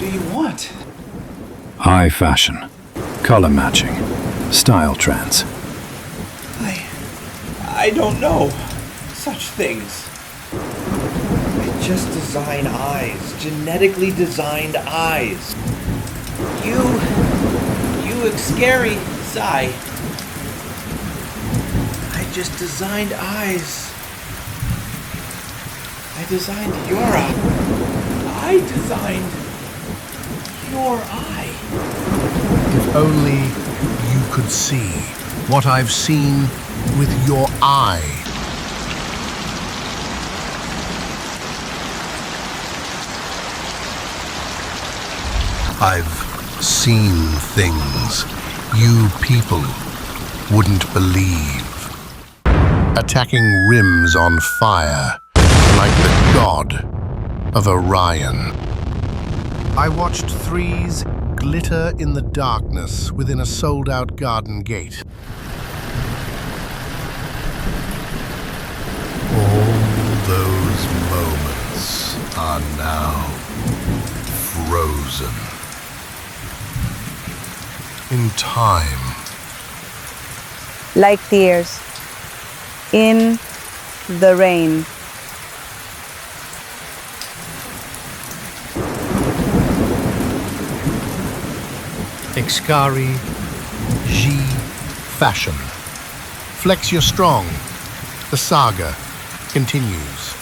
do you want? Eye fashion, color matching, style trends. I don't know such things. I just design eyes, genetically designed eyes. You Xcarii Xii. I just designed eyes. I designed your eye. I designed your eye. If only you could see what I've seen with your eye. I've seen things you people wouldn't believe. Attacking rims on fire like the god of Orion. I watched threes glitter in the darkness within a sold-out garden gate. All those moments are now frozen in time. Like tears in the rain. Xcarii Xii Fashion. Flex your strong. The saga continues.